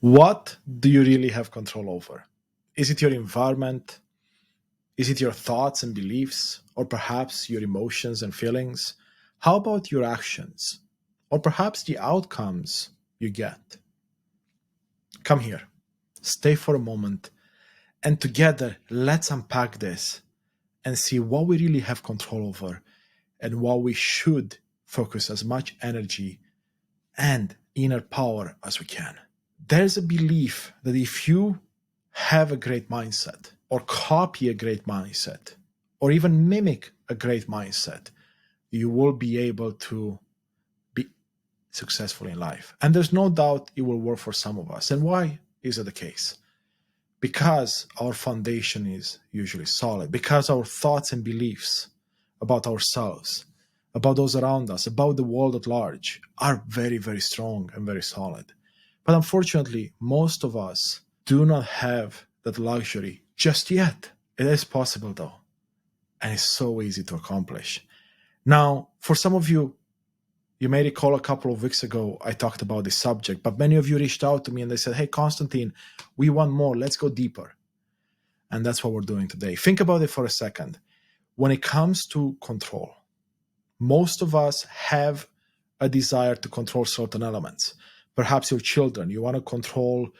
What do you really have control over? Is it your environment? Is it your thoughts and beliefs? Or perhaps your emotions and feelings? How about your actions? Or perhaps the outcomes you get? Come here, stay for a moment, and together let's unpack this and see what we really have control over and what we should focus as much energy and inner power as we can. There's a belief that if you have a great mindset, or copy a great mindset, or even mimic a great mindset, you will be able to be successful in life. And there's no doubt it will work for some of us. And why is it the case? Because our foundation is usually solid, because our thoughts and beliefs about ourselves, about those around us, about the world at large are very, very strong and very solid. But unfortunately, most of us do not have that luxury just yet. It is possible though, and it's so easy to accomplish. Now, for some of you, you may recall a couple of weeks ago, I talked about this subject, but many of you reached out to me and they said, hey, Constantin, we want more. Let's go deeper. And that's what we're doing today. Think about it for a second. When it comes to control, most of us have a desire to control certain elements. Perhaps your children, you want to control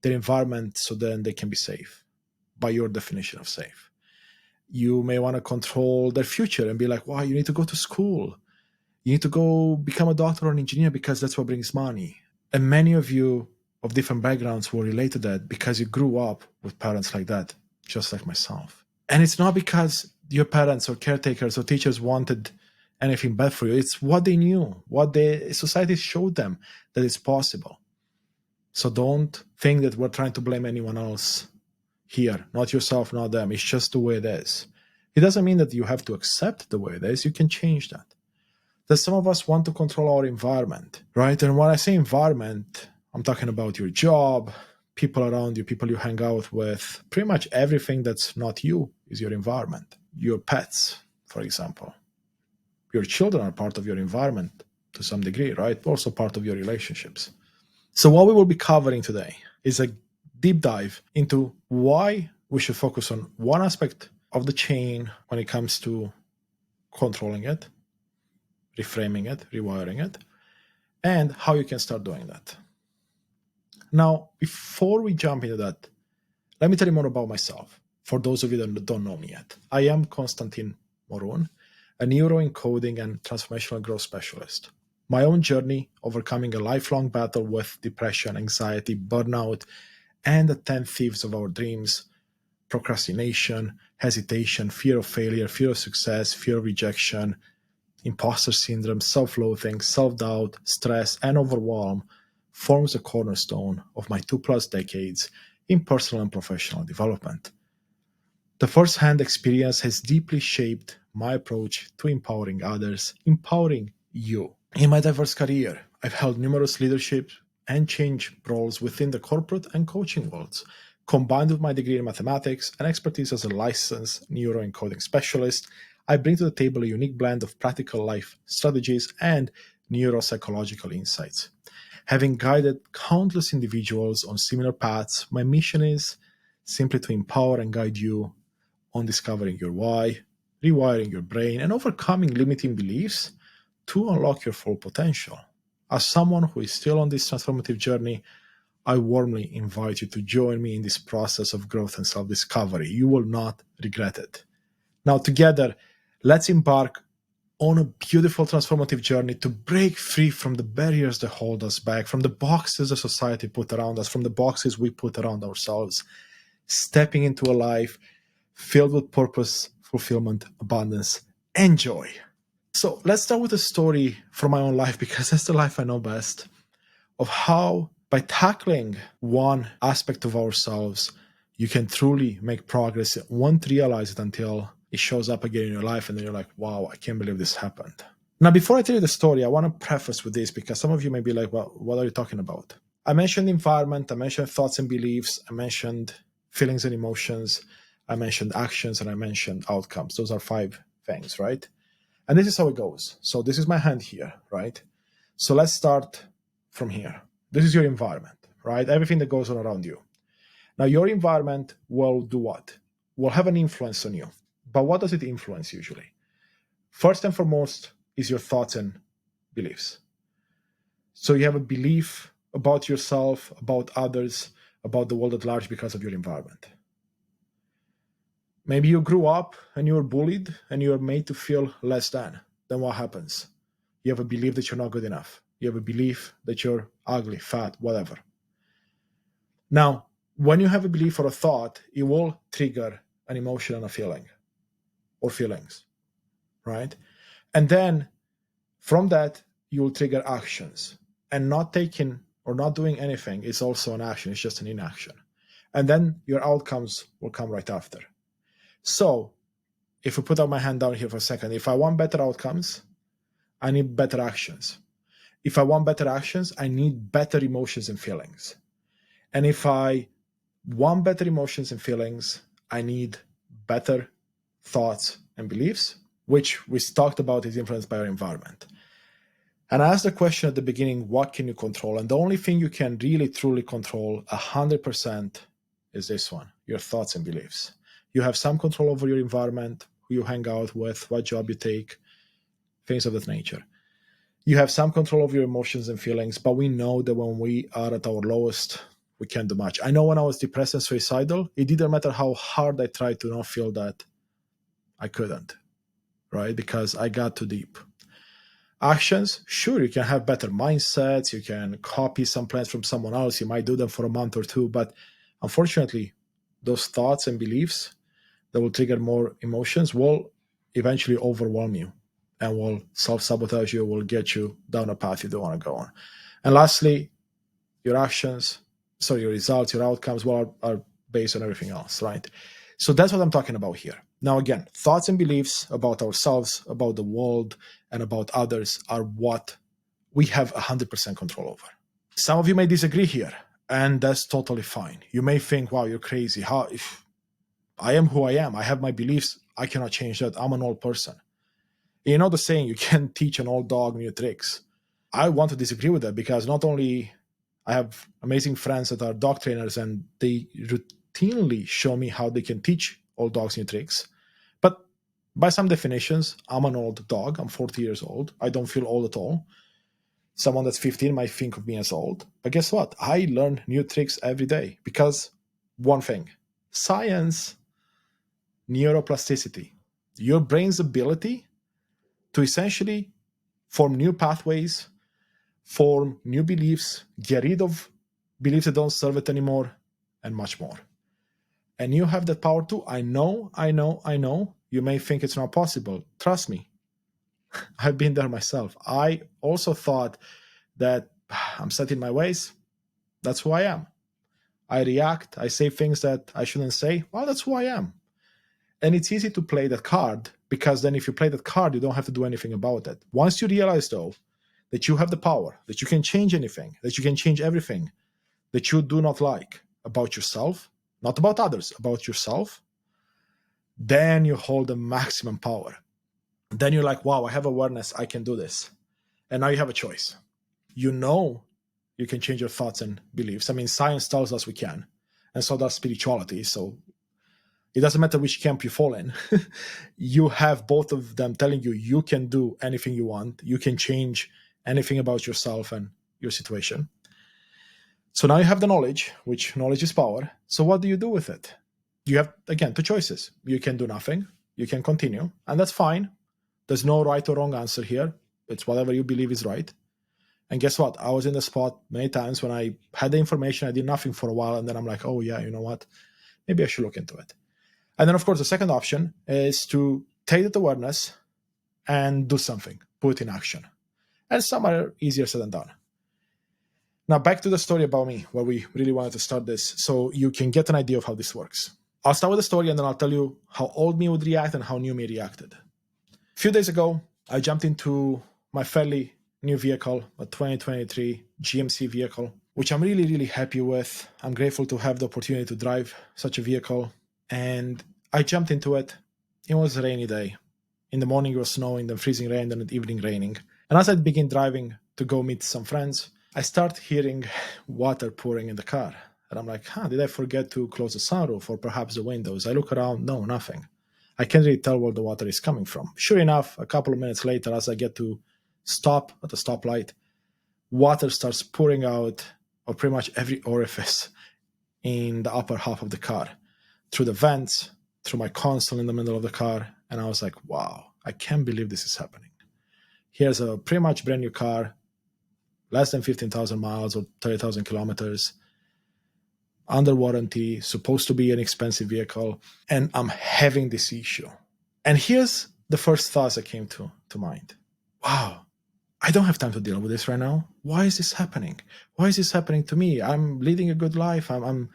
their environment so then they can be safe, by your definition of safe. You may want to control their future and be like, wow, you need to go to school. You need to go become a doctor or an engineer because that's what brings money. And many of you of different backgrounds will relate to that because you grew up with parents like that, just like myself. And it's not because your parents or caretakers or teachers wanted anything bad for you. It's what they knew, what the society showed them that it's possible. So don't think that we're trying to blame anyone else here, not yourself, not them. It's just the way it is. It doesn't mean that you have to accept the way it is. You can change that. That some of us want to control our environment, right? And when I say environment, I'm talking about your job, people around you, people you hang out with. Pretty much everything that's not you is your environment. Your pets, for example. Your children are part of your environment to some degree, right? Also part of your relationships. So what we will be covering today is a deep dive into why we should focus on one aspect of the chain when it comes to controlling it, reframing it, rewiring it, and how you can start doing that. Now, before we jump into that, let me tell you more about myself. For those of you that don't know me yet, I am Constantin Morun, a neuroencoding and transformational growth specialist. My own journey overcoming a lifelong battle with depression, anxiety, burnout, and the 10 thieves of our dreams, procrastination, hesitation, fear of failure, fear of success, fear of rejection, imposter syndrome, self-loathing, self-doubt, stress, and overwhelm forms a cornerstone of my 2+ decades in personal and professional development. The first-hand experience has deeply shaped my approach to empowering others, empowering you. In my diverse career, I've held numerous leadership and change roles within the corporate and coaching worlds. Combined with my degree in mathematics and expertise as a licensed neuroencoding specialist, I bring to the table a unique blend of practical life strategies and neuropsychological insights. Having guided countless individuals on similar paths, my mission is simply to empower and guide you on discovering your why, rewiring your brain, and overcoming limiting beliefs to unlock your full potential. As someone who is still on this transformative journey, I warmly invite you to join me in this process of growth and self-discovery. You will not regret it. Now, together, let's embark on a beautiful transformative journey to break free from the barriers that hold us back, from the boxes that society put around us, from the boxes we put around ourselves, stepping into a life filled with purpose, fulfillment, abundance, and joy. So let's start with a story from my own life, because that's the life I know best, of how by tackling one aspect of ourselves, you can truly make progress. You won't realize it until it shows up again in your life, and then you're like, wow, I can't believe this happened. Now, before I tell you the story, I want to preface with this, because some of you may be like, well, what are you talking about? I mentioned environment, I mentioned thoughts and beliefs, I mentioned feelings and emotions, I mentioned actions, and I mentioned outcomes. Those are 5 things, right? And this is how it goes. So this is my hand here, right? So let's start from here. This is your environment, right? Everything that goes on around you. Now, your environment will do what? Will have an influence on you. But what does it influence usually? First and foremost is your thoughts and beliefs. So you have a belief about yourself, about others, about the world at large because of your environment. Maybe you grew up and you were bullied and you were made to feel less than. Then what happens? You have a belief that you're not good enough. You have a belief that you're ugly, fat, whatever. Now, when you have a belief or a thought, it will trigger an emotion and a feeling or feelings, right? And then from that, you will trigger actions. And not taking or not doing anything is also an action. It's just an inaction. And then your outcomes will come right after. So if we put out my hand down here for a second, if I want better outcomes, I need better actions. If I want better actions, I need better emotions and feelings. And if I want better emotions and feelings, I need better thoughts and beliefs, which we talked about is influenced by our environment. And I asked the question at the beginning, what can you control? And the only thing you can really, truly control 100% is this one, your thoughts and beliefs. You have some control over your environment, who you hang out with, what job you take, things of that nature. You have some control over your emotions and feelings, but we know that when we are at our lowest, we can't do much. I know when I was depressed and suicidal, it didn't matter how hard I tried to not feel that, I couldn't, right? Because I got too deep. Actions, sure, you can have better mindsets, you can copy some plans from someone else, you might do them for a month or two, but unfortunately, those thoughts and beliefs that will trigger more emotions will eventually overwhelm you and will self-sabotage you, will get you down a path you don't want to go on. And lastly, your actions, so your results, your outcomes, are based on everything else, right? So that's what I'm talking about here. Now, again, thoughts and beliefs about ourselves, about the world, and about others are what we have 100% control over. Some of you may disagree here, and that's totally fine. You may think, wow, you're crazy. How? If I am who I am, I have my beliefs, I cannot change that. I'm an old person. You know the saying, you can't teach an old dog new tricks. I want to disagree with that because not only I have amazing friends that are dog trainers and they routinely show me how they can teach old dogs new tricks. But by some definitions, I'm an old dog. I'm 40 years old. I don't feel old at all. Someone that's 15 might think of me as old. But guess what? I learn new tricks every day because one thing, science, neuroplasticity, your brain's ability to essentially form new pathways, form new beliefs, get rid of beliefs that don't serve it anymore, and much more. And you have that power too. I know. You may think it's not possible. Trust me. I've been there myself. I also thought that I'm set in my ways. That's who I am. I react. I say things that I shouldn't say. Well, that's who I am. And it's easy to play that card because then if you play that card, you don't have to do anything about it. Once you realize, though, that you have the power, that you can change anything, that you can change everything that you do not like about yourself, not about others, about yourself, then you hold the maximum power. Then you're like, wow, I have awareness, I can do this. And now you have a choice. You know you can change your thoughts and beliefs. I mean, science tells us we can, and so does spirituality. So it doesn't matter which camp you fall in. You have both of them telling you you can do anything you want. You can change anything about yourself and your situation. So now you have the knowledge, which knowledge is power. So what do you do with it? You have, again, two choices. You can do nothing. You can continue. And that's fine. There's no right or wrong answer here. It's whatever you believe is right. And guess what? I was in the spot many times when I had the information, I did nothing for a while, and then I'm like, oh yeah, you know what? Maybe I should look into it. And then, of course, the second option is to take that awareness and do something, put it in action. And some are easier said than done. Now, back to the story about me, where we really wanted to start this, so you can get an idea of how this works. I'll start with the story, and then I'll tell you how old me would react and how new me reacted. A few days ago, I jumped into my fairly new vehicle, a 2023 GMC vehicle, which I'm really, really happy with. I'm grateful to have the opportunity to drive such a vehicle. And I jumped into it. It was a rainy day. In the morning, it was snowing, then freezing rain, then at evening raining. And as I began driving to go meet some friends, I start hearing water pouring in the car. And I'm like, did I forget to close the sunroof or perhaps the windows? I look around, no, nothing. I can't really tell where the water is coming from. Sure enough, a couple of minutes later, as I get to stop at the stoplight, water starts pouring out of pretty much every orifice in the upper half of the car, through the vents, through my console in the middle of the car. And I was like, wow, I can't believe this is happening. Here's a pretty much brand new car, less than 15,000 miles or 30,000 kilometers, under warranty, supposed to be an expensive vehicle, and I'm having this issue. And here's the first thoughts that came to mind. Wow, I don't have time to deal with this right now. Why is this happening? Why is this happening to me? I'm leading a good life. I'm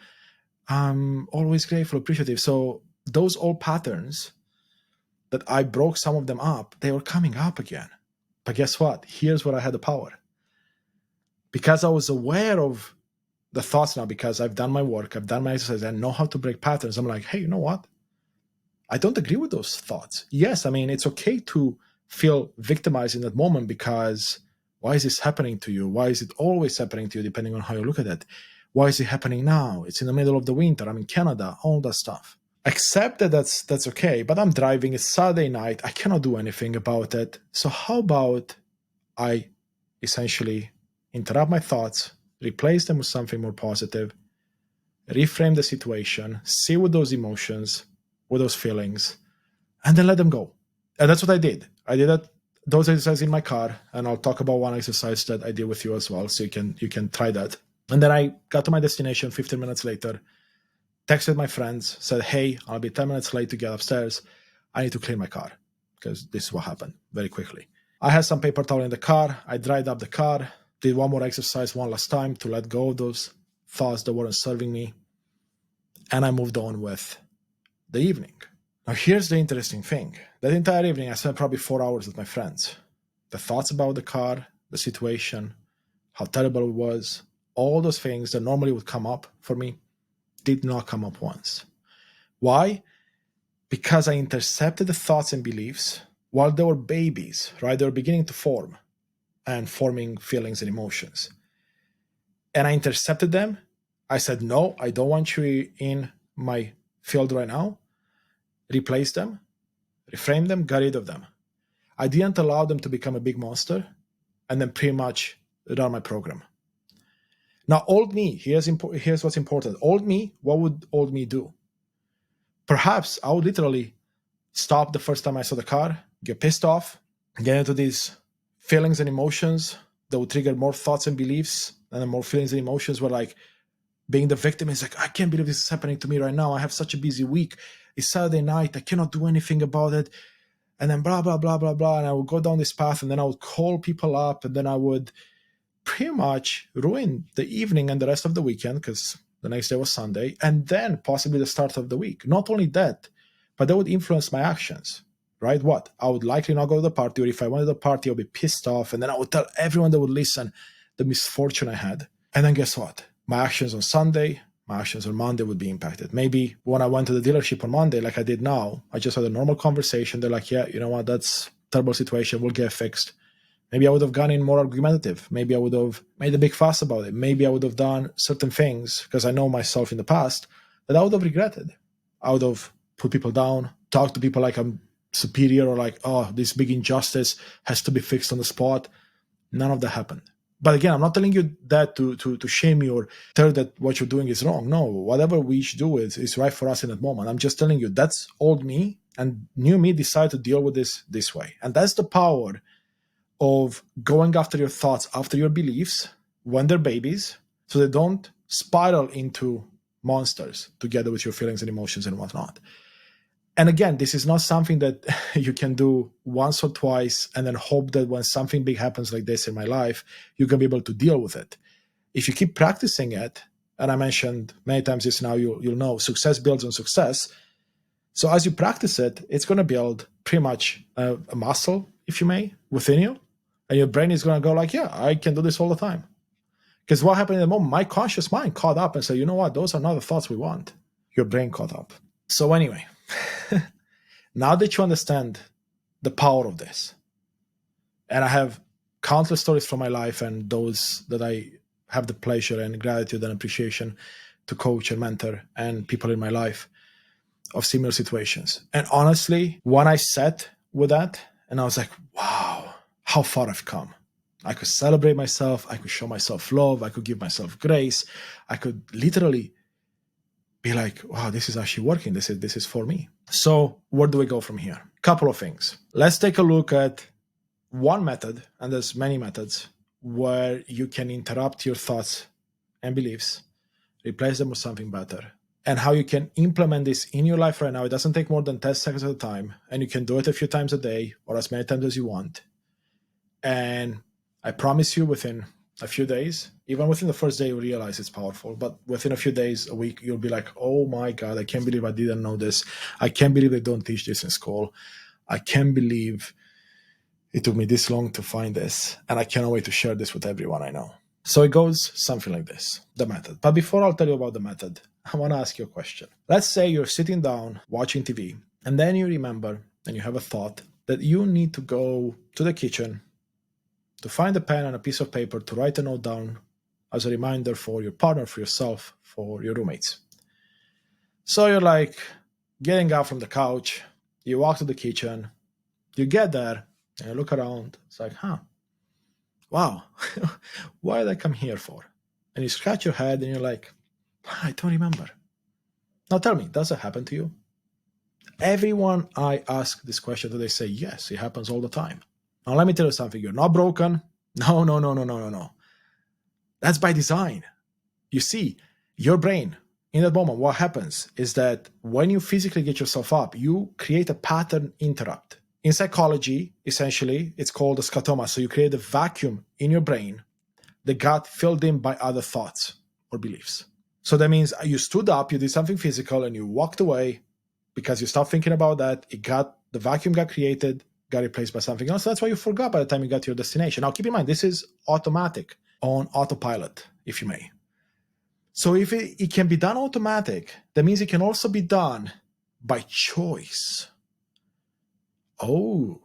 always grateful, appreciative. So those old patterns that I broke some of them up, they were coming up again. But guess what? Here's where I had the power. Because I was aware of the thoughts now, because I've done my work, I've done my exercise, I know how to break patterns. I'm like, hey, you know what? I don't agree with those thoughts. Yes, I mean, it's okay to feel victimized in that moment, because why is this happening to you? Why is it always happening to you, depending on how you look at it? Why is it happening now? It's in the middle of the winter. I'm in Canada, all that stuff. Accept that that's okay, but I'm driving. It's Saturday night. I cannot do anything about it. So how about I essentially interrupt my thoughts, replace them with something more positive, reframe the situation, see with those emotions, with those feelings, and then let them go. And that's what I did. I did those exercises in my car, and I'll talk about one exercise that I did with you as well, so you can try that. And then I got to my destination 15 minutes later, texted my friends, said, hey, I'll be 10 minutes late to get upstairs. I need to clean my car, because this is what happened very quickly. I had some paper towel in the car. I dried up the car, did one more exercise one last time to let go of those thoughts that weren't serving me. And I moved on with the evening. Now, here's the interesting thing. That entire evening, I spent probably 4 hours with my friends. The thoughts about the car, the situation, how terrible it was, all those things that normally would come up for me did not come up once. Why? Because I intercepted the thoughts and beliefs while they were babies, right? They were beginning to form and forming feelings and emotions. And I intercepted them. I said, no, I don't want you in my field right now. Replace them, reframe them, got rid of them. I didn't allow them to become a big monster and then pretty much run my program. Now, old me, here's what's important. Old me, what would old me do? Perhaps I would literally stop the first time I saw the car, get pissed off, get into these feelings and emotions that would trigger more thoughts and beliefs, and then more feelings and emotions were like being the victim is like, I can't believe this is happening to me right now. I have such a busy week. It's Saturday night. I cannot do anything about it. And then blah, blah, blah, blah, blah. And I would go down this path, and then I would call people up, and then I would pretty much ruin the evening and the rest of the weekend, because the next day was Sunday, and then possibly the start of the week. Not only that, but that would influence my actions, right? What? I would likely not go to the party, or if I wanted a party, I would be pissed off, and then I would tell everyone that would listen the misfortune I had. And then guess what? My actions on Sunday, my actions on Monday would be impacted. Maybe when I went to the dealership on Monday, like I did now, I just had a normal conversation. They're like, yeah, you know what? That's a terrible situation. We'll get fixed. Maybe I would have gone in more argumentative. Maybe I would have made a big fuss about it. Maybe I would have done certain things, because I know myself in the past, that I would have regretted. I would have put people down, talked to people like I'm superior, or like, oh, this big injustice has to be fixed on the spot. None of that happened. But again, I'm not telling you that to shame you or tell you that what you're doing is wrong. No, whatever we each do is right for us in that moment. I'm just telling you that's old me, and new me decided to deal with this way. And that's the power of going after your thoughts, after your beliefs when they're babies, so they don't spiral into monsters together with your feelings and emotions and whatnot. And again, this is not something that you can do once or twice and then hope that when something big happens like this in my life, you can be able to deal with it. If you keep practicing it, and I mentioned many times this now, you'll know success builds on success. So as you practice it, it's going to build pretty much a muscle, if you may, within you. And your brain is going to go like, yeah, I can do this all the time. Because what happened in the moment, my conscious mind caught up and said, you know what, those are not the thoughts we want. Your brain caught up. So anyway, now that you understand the power of this, and I have countless stories from my life and those that I have the pleasure and gratitude and appreciation to coach and mentor and people in my life of similar situations. And honestly, when I sat with that and I was like, wow, how far I've come. I could celebrate myself. I could show myself love. I could give myself grace. I could literally be like, wow, this is actually working. This is for me. So where do we go from here? Couple of things. Let's take a look at one method, and there's many methods, where you can interrupt your thoughts and beliefs, replace them with something better, and how you can implement this in your life right now. It doesn't take more than 10 seconds at a time, and you can do it a few times a day or as many times as you want. And I promise you, within a few days, even within the first day, you realize it's powerful. But within a few days, a week, you'll be like, oh my God, I can't believe I didn't know this. I can't believe they don't teach this in school. I can't believe it took me this long to find this. And I cannot wait to share this with everyone I know. So it goes something like this, the method. But before I'll tell you about the method, I want to ask you a question. Let's say you're sitting down watching TV, and then you remember and you have a thought that you need to go to the kitchen to find a pen and a piece of paper to write a note down as a reminder for your partner, for yourself, for your roommates. So you're like getting up from the couch, you walk to the kitchen, you get there, and you look around. It's like, wow, what did I come here for? And you scratch your head and you're like, I don't remember. Now tell me, does it happen to you? Everyone I ask this question, they say, yes, it happens all the time. Now let me tell you something. You're not broken. No. That's by design. You see, your brain, in that moment, what happens is that when you physically get yourself up, you create a pattern interrupt. In psychology, essentially, it's called a scotoma. So you create a vacuum in your brain that got filled in by other thoughts or beliefs. So that means you stood up, you did something physical, and you walked away because you stopped thinking about that. The vacuum got created, got replaced by something else. That's why you forgot by the time you got to your destination. Now, keep in mind, this is automatic, on autopilot, if you may. So if it can be done automatic, that means it can also be done by choice. Oh,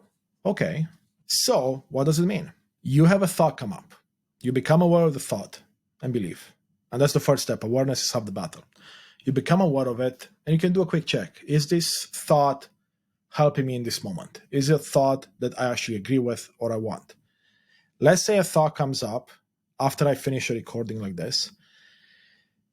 okay. So what does it mean? You have a thought come up. You become aware of the thought and belief. And that's the first step. Awareness is half the battle. You become aware of it, and you can do a quick check. Is this thought helping me in this moment? Is it a thought that I actually agree with or I want? Let's say a thought comes up after I finish a recording like this,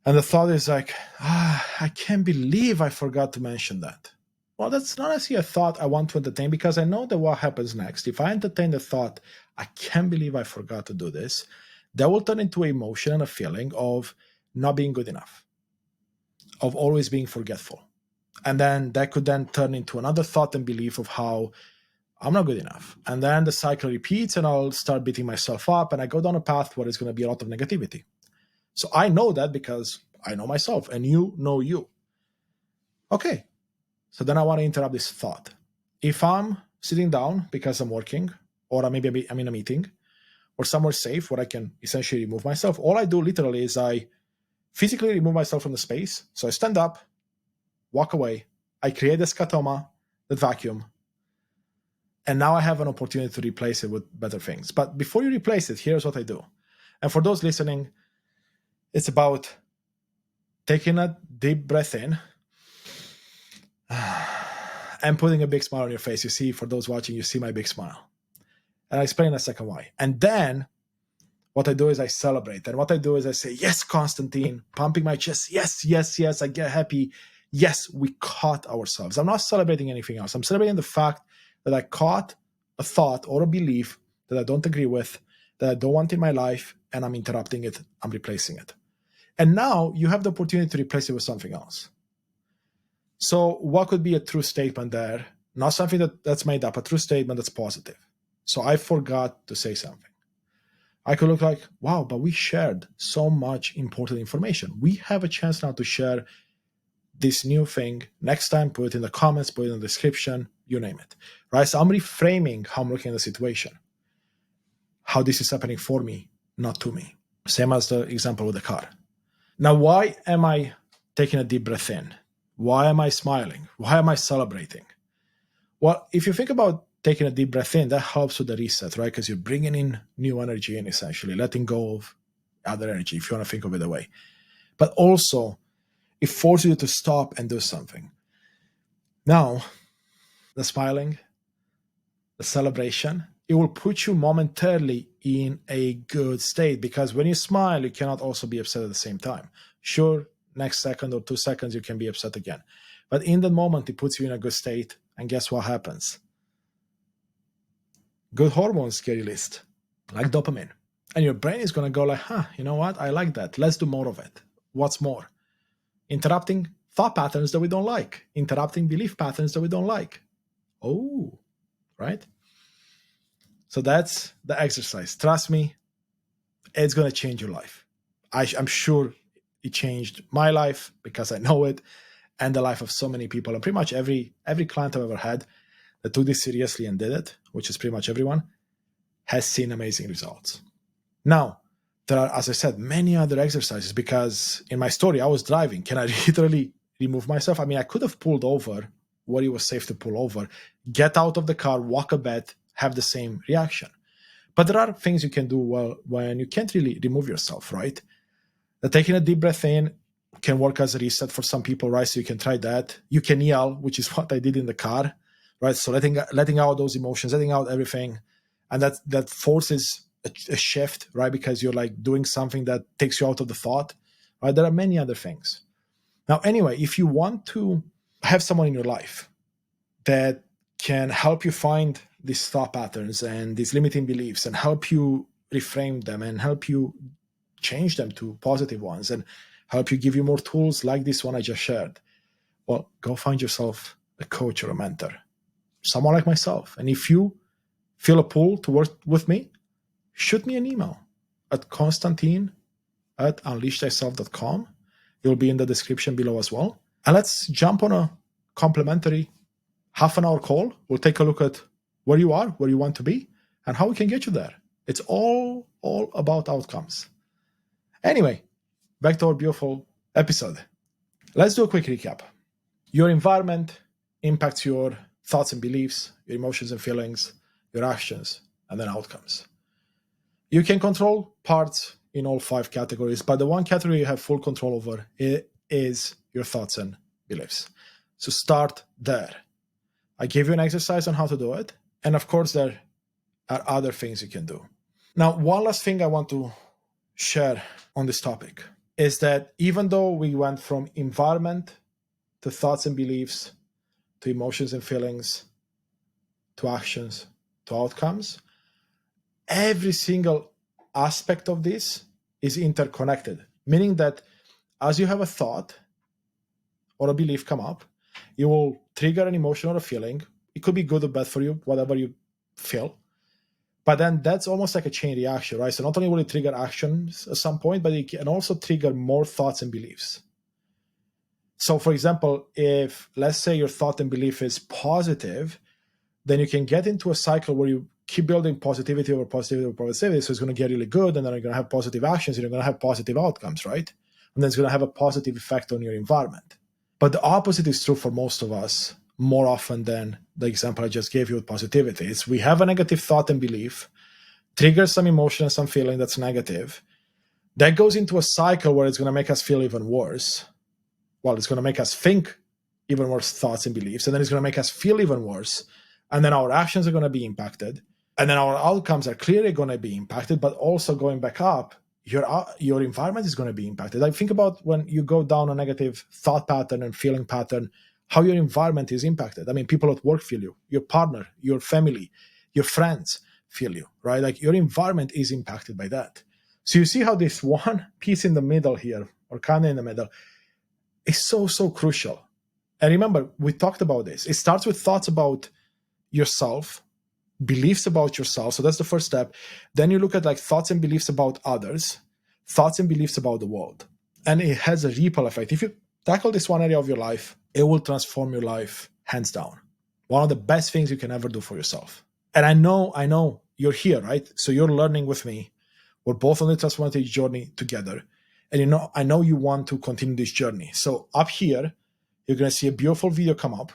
and the thought is like, I can't believe I forgot to mention that. Well, that's not actually a thought I want to entertain, because I know that what happens next, if I entertain the thought, I can't believe I forgot to do this, that will turn into an emotion and a feeling of not being good enough, of always being forgetful. And then that could then turn into another thought and belief of how I'm not good enough. And then the cycle repeats, and I'll start beating myself up, and I go down a path where it's going to be a lot of negativity. So I know that because I know myself, and you know you. Okay. So then I want to interrupt this thought. If I'm sitting down because I'm working, or maybe I'm in a meeting, or somewhere safe where I can essentially remove myself, all I do literally is I physically remove myself from the space. So I stand up, walk away, I create the scotoma, the vacuum, and now I have an opportunity to replace it with better things. But before you replace it, here's what I do. And for those listening, it's about taking a deep breath in and putting a big smile on your face. You see, for those watching, you see my big smile. And I'll explain in a second why. And then what I do is I celebrate. And what I do is I say, yes, Constantin, pumping my chest. Yes. I get happy. Yes, we caught ourselves. I'm not celebrating anything else. I'm celebrating the fact that I caught a thought or a belief that I don't agree with, that I don't want in my life, and I'm interrupting it. I'm replacing it. And now you have the opportunity to replace it with something else. So what could be a true statement there? Not something that's made up, a true statement that's positive. So I forgot to say something. I could look like, wow, but we shared so much important information. We have a chance now to share this new thing. Next time, put it in the comments, put it in the description, you name it. Right? So I'm reframing how I'm looking at the situation. How this is happening for me, not to me. Same as the example with the car. Now, why am I taking a deep breath in? Why am I smiling? Why am I celebrating? Well, if you think about taking a deep breath in, that helps with the reset, right? Because you're bringing in new energy and essentially letting go of other energy, if you want to think of it that way. But also, it forces you to stop and do something. Now, the smiling, the celebration, it will put you momentarily in a good state, because when you smile, you cannot also be upset at the same time. Sure, next second or 2 seconds, you can be upset again. But in that moment, it puts you in a good state. And guess what happens? Good hormones get released, like dopamine. And your brain is going to go like, you know what? I like that. Let's do more of it. What's more? Interrupting thought patterns that we don't like. Interrupting belief patterns that we don't like. Oh, right? So that's the exercise. Trust me, it's going to change your life. I'm sure it changed my life because I know it, and the life of so many people. And pretty much every client I've ever had that took this seriously and did it, which is pretty much everyone, has seen amazing results. Now, there are, as I said, many other exercises, because in my story, I was driving. Can I literally remove myself? I mean, I could have pulled over where it was safe to pull over, get out of the car, walk a bit, have the same reaction. But there are things you can do well when you can't really remove yourself, right? Taking a deep breath in can work as a reset for some people, right? So you can try that. You can yell, which is what I did in the car, right? So letting out those emotions, letting out everything. And that forces a shift, right? Because you're like doing something that takes you out of the thought, right? There are many other things. Now, anyway, if you want to have someone in your life that can help you find these thought patterns and these limiting beliefs and help you reframe them and help you change them to positive ones and help you give you more tools like this one I just shared, well, go find yourself a coach or a mentor, someone like myself. And if you feel a pull to work with me, shoot me an email at Constantin@unleashthyself.com. It'll be in the description below as well. And let's jump on a complimentary half-an-hour call. We'll take a look at where you are, where you want to be, and how we can get you there. It's all about outcomes. Anyway, back to our beautiful episode. Let's do a quick recap. Your environment impacts your thoughts and beliefs, your emotions and feelings, your actions, and then outcomes. You can control parts in all 5 categories, but the one category you have full control over is your thoughts and beliefs. So start there. I gave you an exercise on how to do it. And of course, there are other things you can do. Now, one last thing I want to share on this topic is that even though we went from environment to thoughts and beliefs, to emotions and feelings, to actions, to outcomes, every single aspect of this is interconnected, meaning that as you have a thought or a belief come up, you will trigger an emotion or a feeling. It could be good or bad for you, whatever you feel. But then that's almost like a chain reaction, right? So not only will it trigger actions at some point, but it can also trigger more thoughts and beliefs. So for example, if let's say your thought and belief is positive, then you can get into a cycle where you keep building positivity over positivity over positivity. So it's going to get really good, and then you're going to have positive actions, and you're going to have positive outcomes, right? And then it's going to have a positive effect on your environment. But the opposite is true for most of us more often than the example I just gave you with positivity. It's we have a negative thought and belief, triggers some emotion and some feeling that's negative. That goes into a cycle where it's going to make us feel even worse. Well, it's going to make us think even worse thoughts and beliefs, and then it's going to make us feel even worse. And then our actions are going to be impacted. And then our outcomes are clearly going to be impacted, but also going back up, your environment is going to be impacted. Like think about when you go down a negative thought pattern and feeling pattern, how your environment is impacted. I mean, people at work feel you, your partner, your family, your friends feel you, right? Like your environment is impacted by that. So you see how this one piece in the middle here, or kind of in the middle, is so crucial. And remember, we talked about this. It starts with thoughts about yourself, beliefs about yourself. So that's the first step. Then you look at like thoughts and beliefs about others, thoughts and beliefs about the world. And it has a ripple effect. If you tackle this one area of your life, it will transform your life hands down. One of the best things you can ever do for yourself. And I know you're here, right? So you're learning with me. We're both on the transformative journey together. And I know you want to continue this journey. So up here, you're going to see a beautiful video come up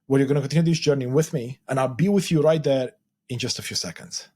where you're going to continue this journey with me, and I'll be with you right there in just a few seconds.